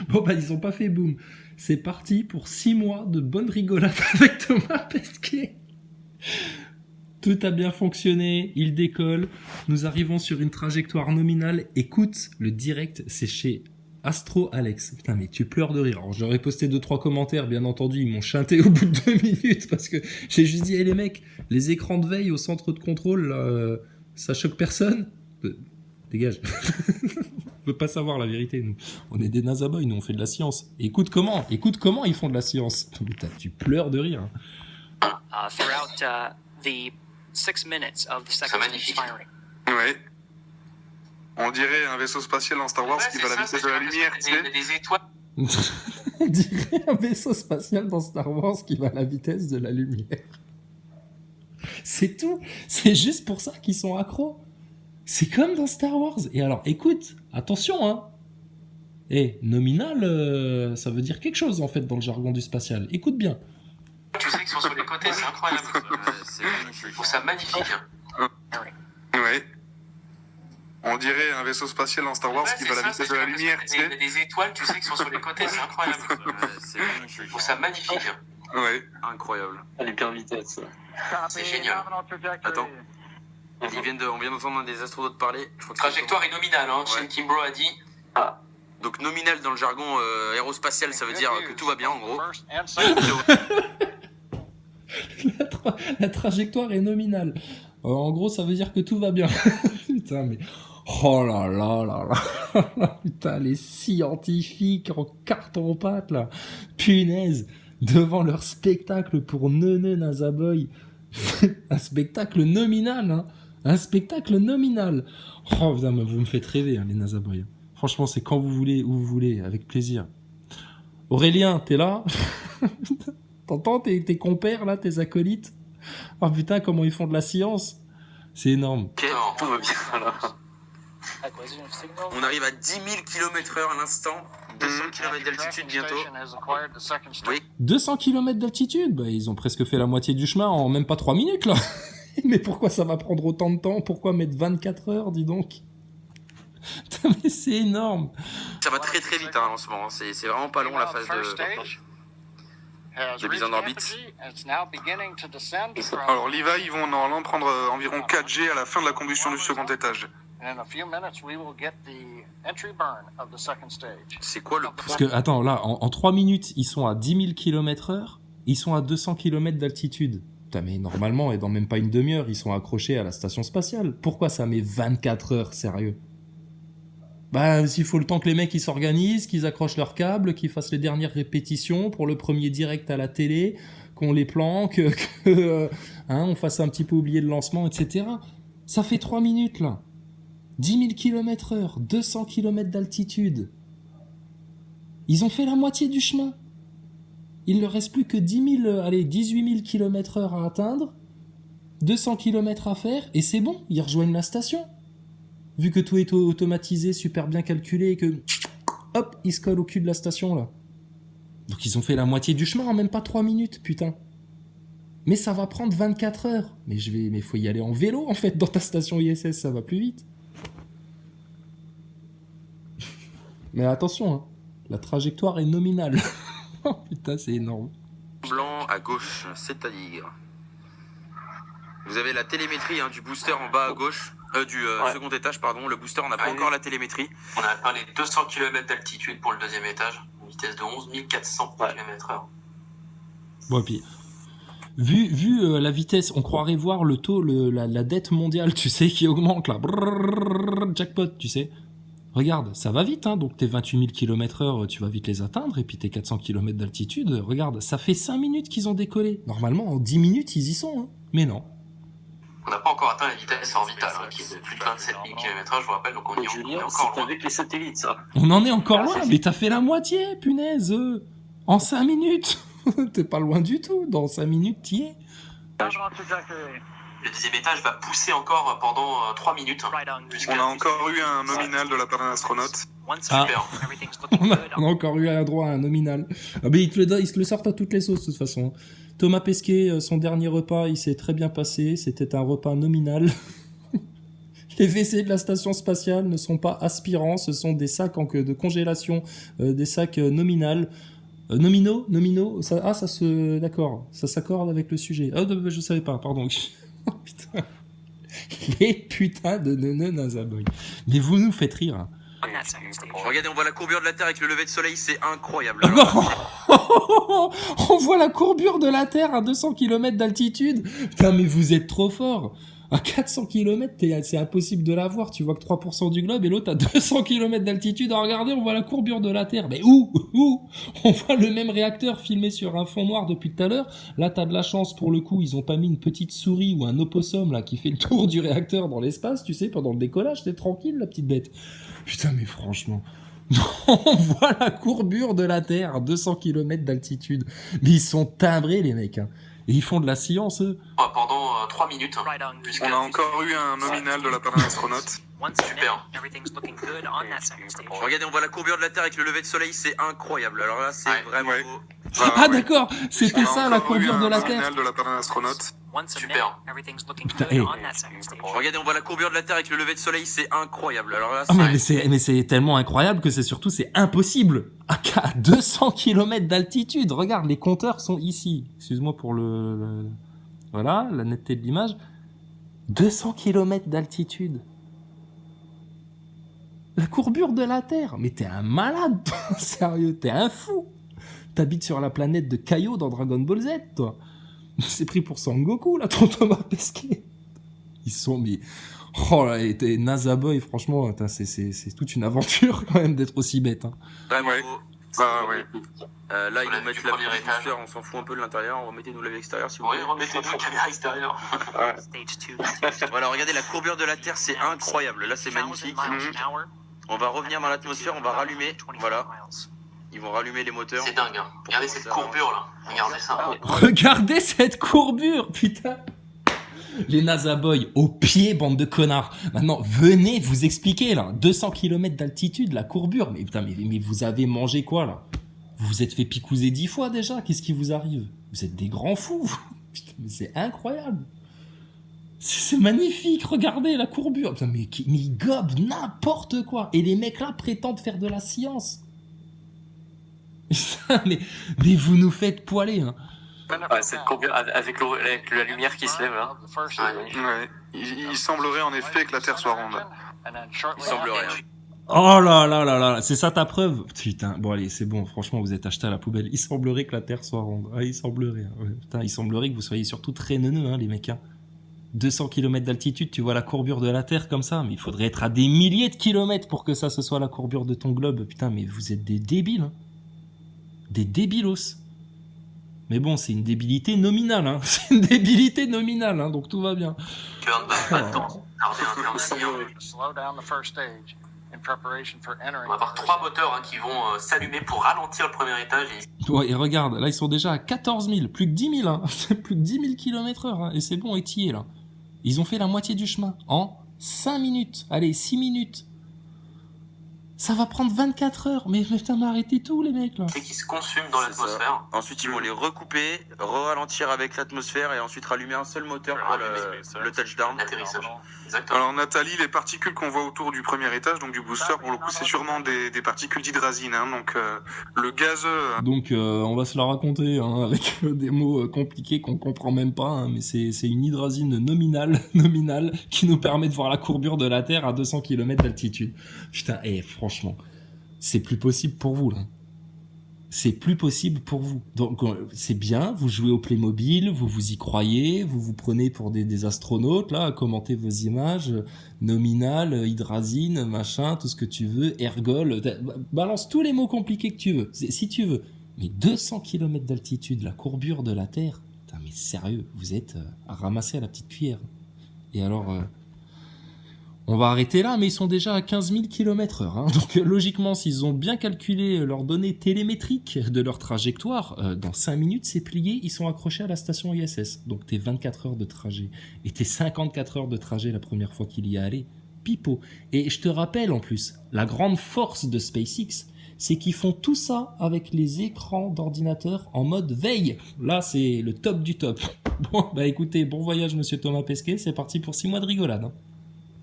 Bon, bah, ils ont pas fait boum. C'est parti pour 6 mois de bonne rigolade avec Thomas Pesquet. Tout a bien fonctionné, il décolle. Nous arrivons sur une trajectoire nominale. Écoute, le direct, c'est chez Astro Alex. Putain, mais tu pleures de rire. Alors, j'aurais posté 2-3 commentaires, bien entendu. Ils m'ont chanté au bout de 2 minutes parce que j'ai juste dit, hey, les mecs, les écrans de veille au centre de contrôle, là, ça choque personne. Dégage. On veut pas savoir la vérité, nous. On est des nazaboys, nous, on fait de la science. Écoute comment ils font de la science. Putain, tu pleures de rire. Throughout the 6 minutes of the second stage firing. Ouais. On dirait un vaisseau spatial dans Star Wars qui va à la vitesse de la lumière, tu sais. Des étoiles. On dirait un vaisseau spatial dans Star Wars qui va à la vitesse de la lumière. C'est tout. C'est juste pour ça qu'ils sont accros. C'est comme dans Star Wars. Et alors, écoute, attention, hein. Nominal, ça veut dire quelque chose, en fait, dans le jargon du spatial. Écoute bien. Tu sais qu'ils sont sur les côtés, c'est incroyable. C'est magnifique. Je trouve ça magnifique. Ouais. On dirait un vaisseau spatial dans Star Wars qui va à la vitesse de la lumière, tu sais. Des étoiles, tu sais qu'ils sont sur les côtés, c'est incroyable. C'est magnifique. Je trouve ça magnifique. Ouais. Incroyable. Elle est bien vitesse. C'est génial. Attends. On vient d'entendre un des astronautes parler. Je crois que Trajectoire est nominale, hein. Ouais. Shane Kimbrough a dit. Donc nominal dans le jargon aérospatial, ça veut dire que tout va bien en gros. La trajectoire est nominale. En gros, ça veut dire que tout va bien. Putain, mais... Oh là là là là. Putain, les scientifiques en carton-pâte, là. Punaise. Devant leur spectacle pour Neuneu Nazaboy. Un spectacle nominal, hein. Un spectacle nominal. Oh putain, mais vous me faites rêver, hein, les Nazaboy. Franchement, c'est quand vous voulez, où vous voulez, avec plaisir. Aurélien, t'es là? T'entends tes compères, là, tes acolytes? Oh putain, comment ils font de la science. C'est énorme. Ok, tout va bien alors. On arrive à 10 000 km/h à l'instant, 200 km d'altitude bientôt. Oui. 200 km d'altitude, bah, ils ont presque fait la moitié du chemin en même pas 3 minutes, là. Mais pourquoi ça va prendre autant de temps? Pourquoi mettre 24 heures, dis donc? Putain, mais c'est énorme. Ça va très très vite hein, en ce moment, c'est vraiment pas long la phase de mise en orbite. Alors l'IVA, ils vont normalement prendre environ 4G à la fin de la combustion du second étage. C'est quoi le Parce point? que, attends, là, en 3 minutes, ils sont à 10 000 km/h, ils sont à 200 km d'altitude. Putain, mais normalement, et dans même pas une demi-heure, ils sont accrochés à la station spatiale. Pourquoi ça met 24 heures, sérieux? Bah, s'il faut le temps que les mecs ils s'organisent, qu'ils accrochent leurs câbles, qu'ils fassent les dernières répétitions pour le premier direct à la télé, qu'on les planque, on fasse un petit peu oublier le lancement, etc. Ça fait 3 minutes, là. 10 000 km/h, 200 km d'altitude. Ils ont fait la moitié du chemin. Il ne leur reste plus que 18 000 km/h à atteindre, 200 km à faire, et c'est bon, ils rejoignent la station. Vu que tout est automatisé, super bien calculé, et que, hop, ils se collent au cul de la station, là. Donc ils ont fait la moitié du chemin en même pas 3 minutes, putain. Mais ça va prendre 24 heures. Mais faut y aller en vélo, en fait, dans ta station ISS, ça va plus vite. Mais attention, hein, la trajectoire est nominale. Oh, putain, c'est énorme. Blanc à gauche, c'est-à-dire... Vous avez la télémétrie hein, du booster en bas à gauche, second étage, pardon. Le booster, on n'a pas encore la télémétrie. On a atteint les 200 km d'altitude pour le deuxième étage, une vitesse de 11 400 km/h. Bon, et puis, vu la vitesse, on croirait voir le taux, la dette mondiale, tu sais, qui augmente, là. Brrr, jackpot, tu sais. Regarde, ça va vite, hein. Donc tes 28 000 km/h, tu vas vite les atteindre, et puis tes 400 km d'altitude, regarde, ça fait 5 minutes qu'ils ont décollé. Normalement, en 10 minutes, ils y sont, hein. Mais non. On n'a pas encore atteint la vitesse orbitale, hein, qui est de plus de 27 000 km/h, je vous rappelle, donc on y est encore loin. Avec les satellites, ça. On en est encore loin, mais t'as fait la moitié, punaise. En 5 minutes. T'es pas loin du tout. Dans 5 minutes, t'y es. Le deuxième étage va pousser encore pendant 3 minutes. On a encore eu un nominal de la part d'un astronaute. Super. On a encore eu à droit à un nominal. Ah, mais ils te le sortent à toutes les sauces, de toute façon. Thomas Pesquet, son dernier repas, il s'est très bien passé. C'était un repas nominal. Les WC de la station spatiale ne sont pas aspirants, ce sont des sacs de congélation, des sacs nominaux. Nominaux ça, ça se... D'accord, ça s'accorde avec le sujet. Oh, je savais pas, pardon. Oh, putain. Les putains de Nazaboy. Mais vous nous faites rire. Hein. Regardez, on voit la courbure de la Terre avec le lever de soleil, c'est incroyable. On voit la courbure de la Terre à 200 km d'altitude. Putain, mais vous êtes trop fort. À 400 km, c'est impossible de la voir. Tu vois que 3% du globe et l'autre à 200 km d'altitude. Alors regardez, on voit la courbure de la Terre. Mais où On voit le même réacteur filmé sur un fond noir depuis tout à l'heure. Là, t'as de la chance pour le coup. Ils ont pas mis une petite souris ou un opossum là qui fait le tour du réacteur dans l'espace. Tu sais, pendant le décollage, t'es tranquille, la petite bête. Putain, mais franchement... On voit la courbure de la Terre à 200 km d'altitude. Mais ils sont timbrés, les mecs. Hein. Et ils font de la science, eux. Pendant 3 minutes. On a encore eu un nominal de la part d'un astronaute. Super. Regardez, on voit la courbure de la Terre avec le lever de soleil, c'est incroyable. Alors là, c'est vraiment... Ouais. Ah d'accord, c'était ça la courbure de la Terre. On a encore eu un nominal de la part d'un astronaute. Super. Putain, hey. Regardez, on voit la courbure de la Terre avec le lever de soleil, c'est incroyable. Alors là, mais c'est tellement incroyable que c'est impossible. À 200 km d'altitude, regarde, les compteurs sont ici. Excuse-moi pour voilà, la netteté de l'image. 200 km d'altitude. La courbure de la Terre. Mais t'es un malade, toi. Sérieux, t'es un fou. T'habites sur la planète de Kaio dans Dragon Ball Z, toi. C'est pris pour Son Goku, là, ton Thomas Pesquet. Ils sont, mais... Oh là, et Nazaboy, franchement, c'est toute une aventure, quand même, d'être aussi bête. Hein. Vraiment. Ouais. Ah ouais. Là, ils Voilà, nous mettent du la premier étage. booster, on s'en fout un peu de l'intérieur, remettez-nous la l'extérieur si vous Oui, voulez. remettez-nous la caméra extérieure. Voilà, regardez, la courbure de la Terre, c'est incroyable. Là, c'est magnifique. On va revenir dans l'atmosphère, on va rallumer. Voilà. Ils vont rallumer les moteurs. C'est dingue. Hein. Regardez cette courbure là. Regardez ça. Regardez cette courbure, putain. Les Nazaboy, au pied, bande de connards. Maintenant, venez vous expliquer, là. 200 km d'altitude, la courbure. Mais putain, mais vous avez mangé quoi, là? Vous vous êtes fait picouser 10 fois, déjà? Qu'est-ce qui vous arrive? Vous êtes des grands fous. Putain, mais c'est incroyable. C'est magnifique, regardez la courbure. Putain, mais ils gobent n'importe quoi. Et les mecs, là, prétendent faire de la science. mais vous nous faites poiler, hein. Cette courbure avec la lumière qui se lève là. Ouais. Il semblerait en effet que la Terre soit ronde. Il semblerait. Oh là là là là, c'est ça ta preuve? Putain, bon allez, c'est bon, franchement, vous êtes acheté à la poubelle. Il semblerait que la Terre soit ronde. Ah, il semblerait. Ouais. Putain, il semblerait que vous soyez surtout très neuneux, hein, les mecs. Hein. 200 km d'altitude, tu vois la courbure de la Terre comme ça, mais il faudrait être à des milliers de kilomètres pour que ça ce soit la courbure de ton globe. Putain, mais vous êtes des débiles. Hein. Des débilos. Mais bon, c'est une débilité nominale, hein. C'est une débilité nominale, hein, donc tout va bien. Tu as pas de temps. On va avoir 3 moteurs hein, qui vont s'allumer pour ralentir le premier étage. Ouais, et regarde, là ils sont déjà à 14 000, plus que 10 000, hein. Plus que 10 000 km/h, hein. Et c'est bon, étillé là. Ils ont fait la moitié du chemin en 5 minutes, allez, 6 minutes. Ça va prendre 24 heures. Mais putain, mais arrêtez tout, les mecs, là. Et qui se consument dans l'atmosphère. Ensuite, ils vont les recouper, ralentir avec l'atmosphère et ensuite rallumer un seul moteur pour le touchdown. L'atterrissage. Exactement. Alors Nathalie, les particules qu'on voit autour du premier étage, donc du booster, pour le coup, c'est sûrement des particules d'hydrazine. Hein, donc le gazeux... Donc on va se la raconter hein, avec des mots compliqués qu'on comprend même pas. Hein, mais c'est une hydrazine nominale qui nous permet de voir la courbure de la Terre à 200 km d'altitude. Putain, franchement, c'est plus possible pour vous, là. C'est plus possible pour vous. Donc, c'est bien, vous jouez au Playmobil, vous y croyez, vous vous prenez pour des astronautes, là, à commenter vos images, nominal, hydrazine, machin, tout ce que tu veux, ergol, balance tous les mots compliqués que tu veux, si tu veux. Mais 200 km d'altitude, la courbure de la Terre, putain, mais sérieux, vous êtes à ramasser à la petite cuillère. Et alors... on va arrêter là, mais ils sont déjà à 15 000 km/h. Hein. Donc logiquement, s'ils ont bien calculé leurs données télémétriques de leur trajectoire, dans 5 minutes, c'est plié, ils sont accrochés à la station ISS. Donc tes 24 heures de trajet et tes 54 heures de trajet la première fois qu'il y est allé, pipeau. Et je te rappelle en plus, la grande force de SpaceX, c'est qu'ils font tout ça avec les écrans d'ordinateur en mode veille. Là, c'est le top du top. Bon, bah écoutez, bon voyage monsieur Thomas Pesquet, c'est parti pour 6 mois de rigolade. Hein.